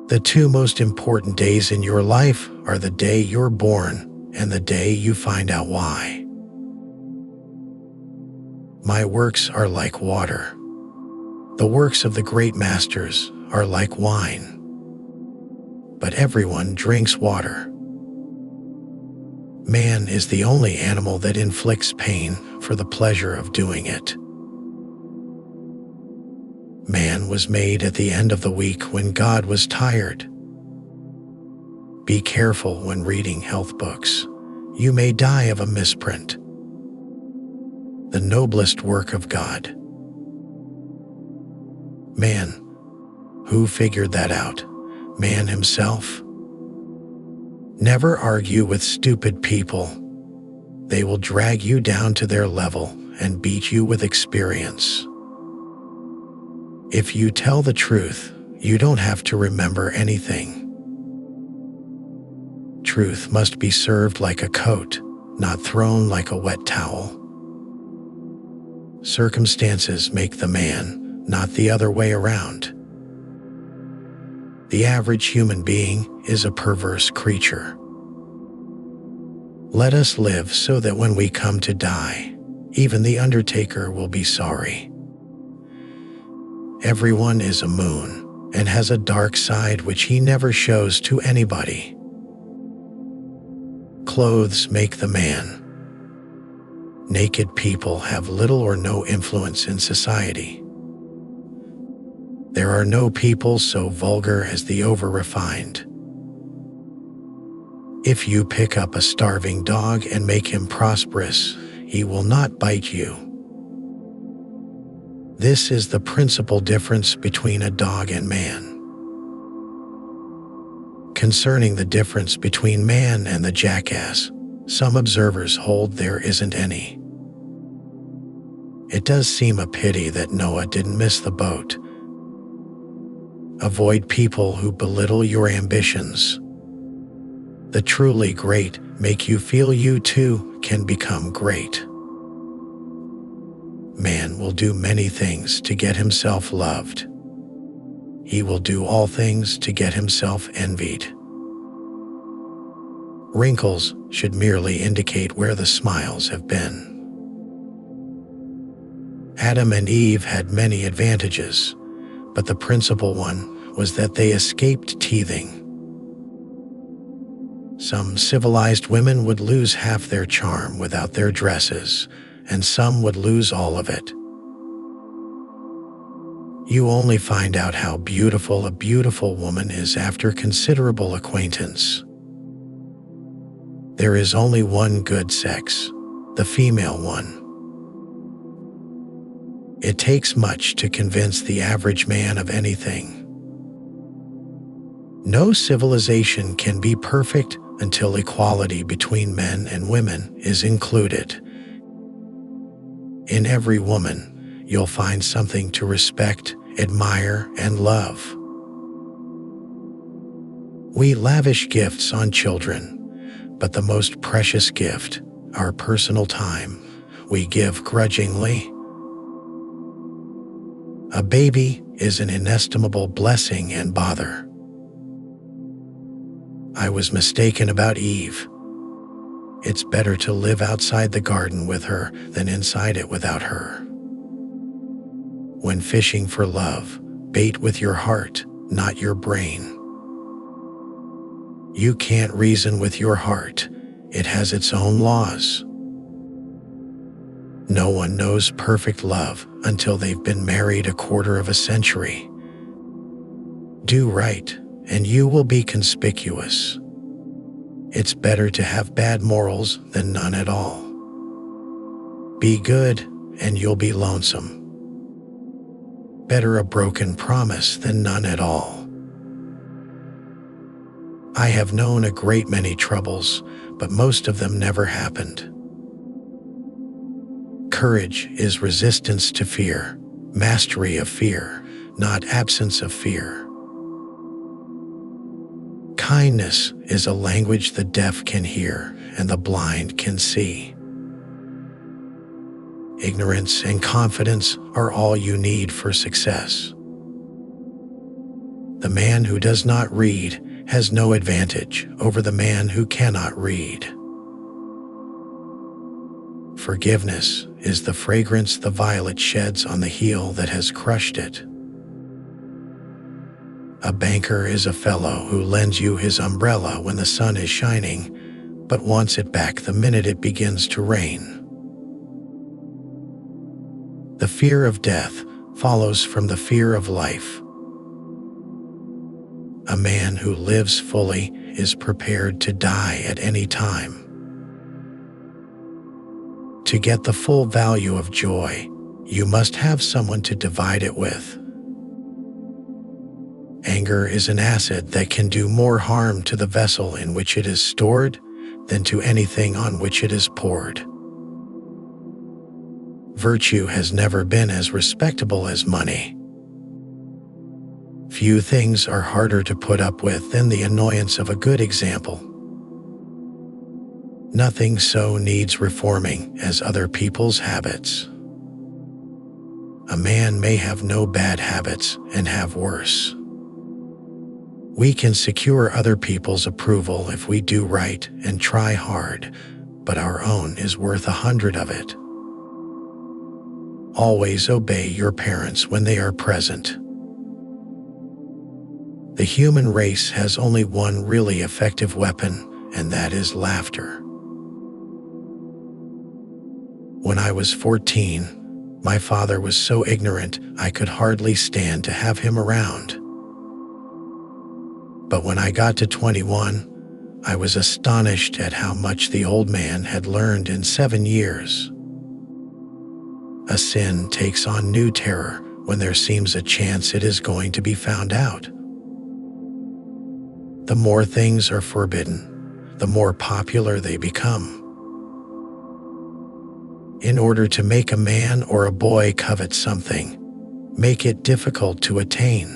The two most important days in your life are the day you're born and the day you find out why. My works are like water. The works of the great masters are like wine. But everyone drinks water. Man is the only animal that inflicts pain for the pleasure of doing it. Man was made at the end of the week when God was tired. Be careful when reading health books. You may die of a misprint. The noblest work of God. Man. Who figured that out? Man himself? Never argue with stupid people. They will drag you down to their level and beat you with experience. If you tell the truth, you don't have to remember anything. Truth must be served like a coat, not thrown like a wet towel. Circumstances make the man, not the other way around. The average human being is a perverse creature. Let us live so that when we come to die, even the undertaker will be sorry. Everyone is a moon and has a dark side which he never shows to anybody. Clothes make the man. Naked people have little or no influence in society. There are no people so vulgar as the over-refined. If you pick up a starving dog and make him prosperous, he will not bite you. This is the principal difference between a dog and man. Concerning the difference between man and the jackass, some observers hold there isn't any. It does seem a pity that Noah didn't miss the boat. Avoid people who belittle your ambitions. The truly great make you feel you too can become great. Man will do many things to get himself loved. He will do all things to get himself envied. Wrinkles should merely indicate where the smiles have been. Adam and Eve had many advantages, but the principal one was that they escaped teething. Some civilized women would lose half their charm without their dresses, and some would lose all of it. You only find out how beautiful a beautiful woman is after considerable acquaintance. There is only one good sex, the female one. It takes much to convince the average man of anything. No civilization can be perfect until equality between men and women is included. In every woman, you'll find something to respect, admire, and love. We lavish gifts on children, but the most precious gift, our personal time, we give grudgingly. A baby is an inestimable blessing and bother. I was mistaken about Eve. It's better to live outside the garden with her than inside it without her. When fishing for love, bait with your heart, not your brain. You can't reason with your heart. It has its own laws. No one knows perfect love until they've been married a quarter of a century. Do right, and you will be conspicuous. It's better to have bad morals than none at all. Be good, and you'll be lonesome. Better a broken promise than none at all. I have known a great many troubles, but most of them never happened. Courage is resistance to fear, mastery of fear, not absence of fear. Kindness is a language the deaf can hear and the blind can see. Ignorance and confidence are all you need for success. The man who does not read has no advantage over the man who cannot read. Forgiveness is the fragrance the violet sheds on the heel that has crushed it. A banker is a fellow who lends you his umbrella when the sun is shining, but wants it back the minute it begins to rain. The fear of death follows from the fear of life. A man who lives fully is prepared to die at any time. To get the full value of joy, you must have someone to divide it with. Anger is an acid that can do more harm to the vessel in which it is stored than to anything on which it is poured. Virtue has never been as respectable as money. Few things are harder to put up with than the annoyance of a good example. Nothing so needs reforming as other people's habits. A man may have no bad habits and have worse. We can secure other people's approval if we do right and try hard, but our own is worth 100 of it. Always obey your parents when they are present. The human race has only one really effective weapon, and that is laughter. When I was 14, my father was so ignorant I could hardly stand to have him around. But when I got to 21, I was astonished at how much the old man had learned in 7 years. A sin takes on new terror when there seems a chance it is going to be found out. The more things are forbidden, the more popular they become. In order to make a man or a boy covet something, make it difficult to attain.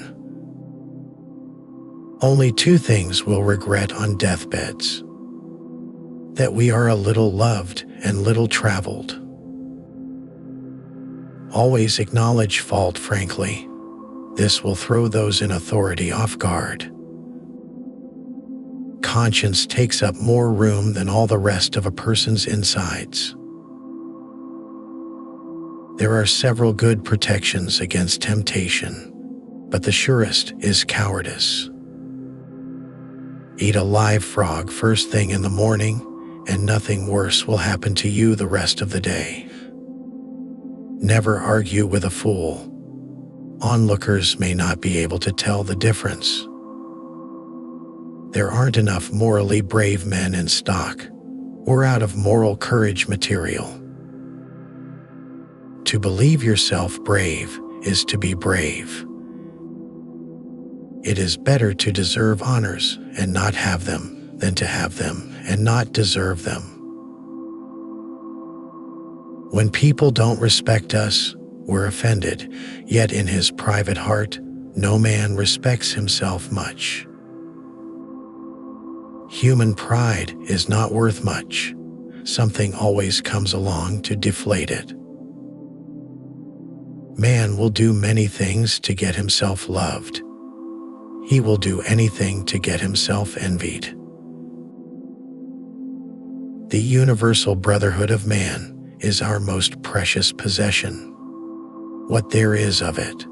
Only 2 things we'll regret on deathbeds: that we are a little loved and little traveled. Always acknowledge fault frankly. This will throw those in authority off guard. Conscience takes up more room than all the rest of a person's insides. There are several good protections against temptation, but the surest is cowardice. Eat a live frog first thing in the morning, and nothing worse will happen to you the rest of the day. Never argue with a fool. Onlookers may not be able to tell the difference. There aren't enough morally brave men in stock, or out of moral courage material. To believe yourself brave is to be brave. It is better to deserve honors and not have them than to have them and not deserve them. When people don't respect us, we're offended, yet in his private heart, no man respects himself much. Human pride is not worth much. Something always comes along to deflate it. Man will do many things to get himself loved. He will do anything to get himself envied. The universal brotherhood of man is our most precious possession, what there is of it.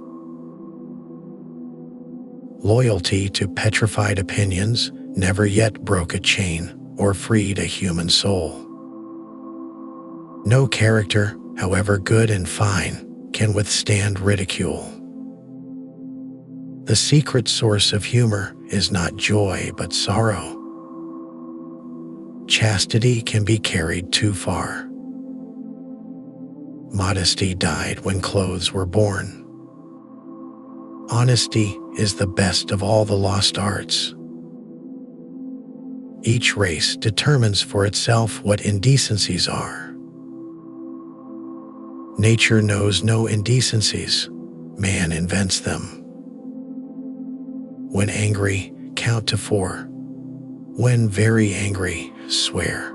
Loyalty to petrified opinions never yet broke a chain or freed a human soul. No character, however good and fine, can withstand ridicule. The secret source of humor is not joy but sorrow. Chastity can be carried too far. Modesty died when clothes were born. Honesty is the best of all the lost arts. Each race determines for itself what indecencies are. Nature knows no indecencies. Man invents them. When angry, count to 4. When very angry, swear.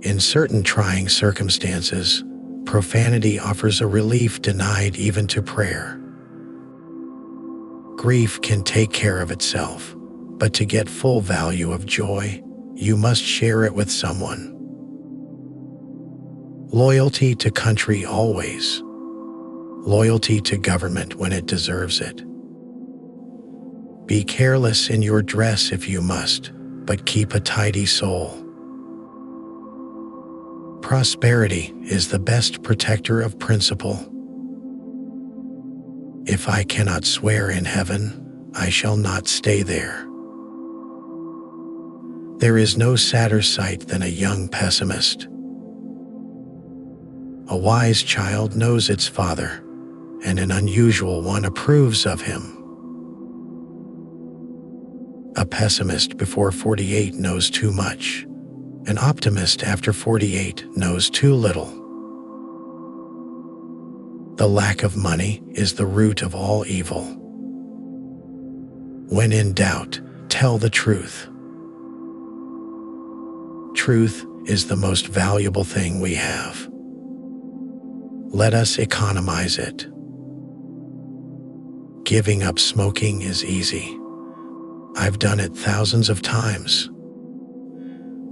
In certain trying circumstances, profanity offers a relief denied even to prayer. Grief can take care of itself, but to get full value of joy, you must share it with someone. Loyalty to country always. Loyalty to government when it deserves it. Be careless in your dress if you must, but keep a tidy soul. Prosperity is the best protector of principle. If I cannot swear in heaven, I shall not stay there. There is no sadder sight than a young pessimist. A wise child knows its father, and an unusual one approves of him. A pessimist before 48 knows too much. An optimist after 48 knows too little. The lack of money is the root of all evil. When in doubt, tell the truth. Truth is the most valuable thing we have. Let us economize it. Giving up smoking is easy. I've done it thousands of times.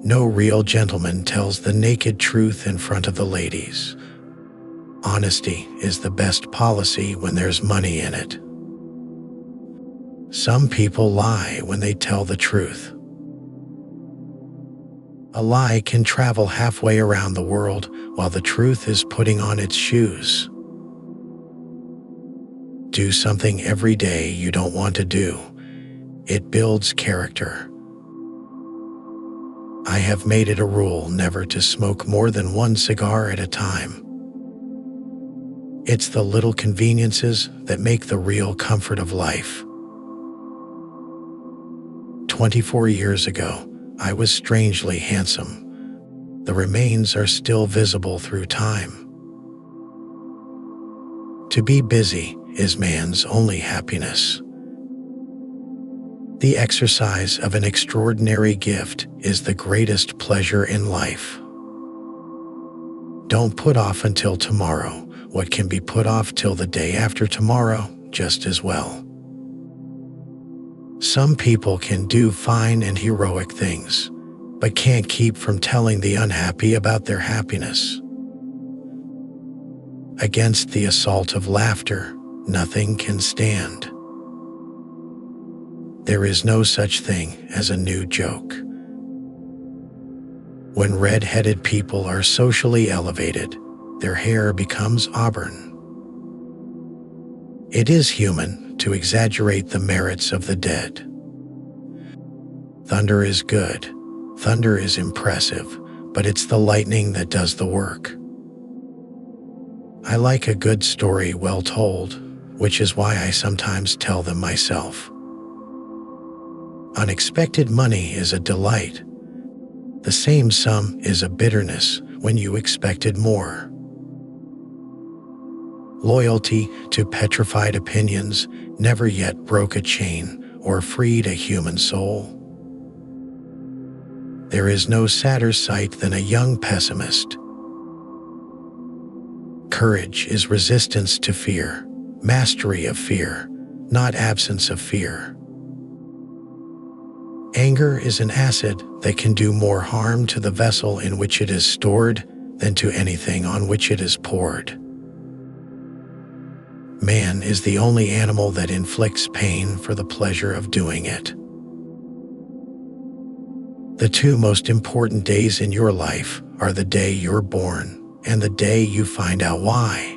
No real gentleman tells the naked truth in front of the ladies. Honesty is the best policy when there's money in it. Some people lie when they tell the truth. A lie can travel halfway around the world while the truth is putting on its shoes. Do something every day you don't want to do. It builds character. I have made it a rule never to smoke more than one cigar at a time. It's the little conveniences that make the real comfort of life. 24 years ago, I was strangely handsome. The remains are still visible through time. To be busy is man's only happiness. The exercise of an extraordinary gift is the greatest pleasure in life. Don't put off until tomorrow what can be put off till the day after tomorrow just as well. Some people can do fine and heroic things, but can't keep from telling the unhappy about their happiness. Against the assault of laughter, nothing can stand. There is no such thing as a new joke. When red-headed people are socially elevated, their hair becomes auburn. It is human to exaggerate the merits of the dead. Thunder is good, thunder is impressive, but it's the lightning that does the work. I like a good story well told, which is why I sometimes tell them myself. Unexpected money is a delight. The same sum is a bitterness when you expected more. Loyalty to petrified opinions never yet broke a chain or freed a human soul. There is no sadder sight than a young pessimist. Courage is resistance to fear, mastery of fear, not absence of fear. Anger is an acid that can do more harm to the vessel in which it is stored than to anything on which it is poured. Man is the only animal that inflicts pain for the pleasure of doing it. The two most important days in your life are the day you're born and the day you find out why.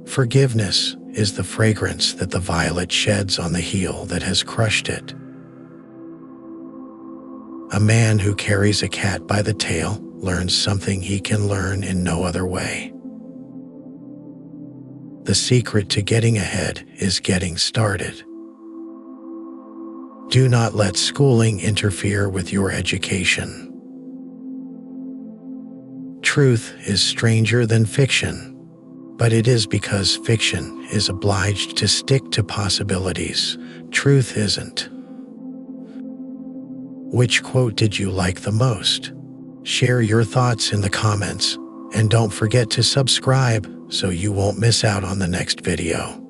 Forgiveness is the fragrance that the violet sheds on the heel that has crushed it. A man who carries a cat by the tail learns something he can learn in no other way. The secret to getting ahead is getting started. Do not let schooling interfere with your education. Truth is stranger than fiction, but it is because fiction is obliged to stick to possibilities. Truth isn't. Which quote did you like the most? Share your thoughts in the comments, and don't forget to subscribe so you won't miss out on the next video.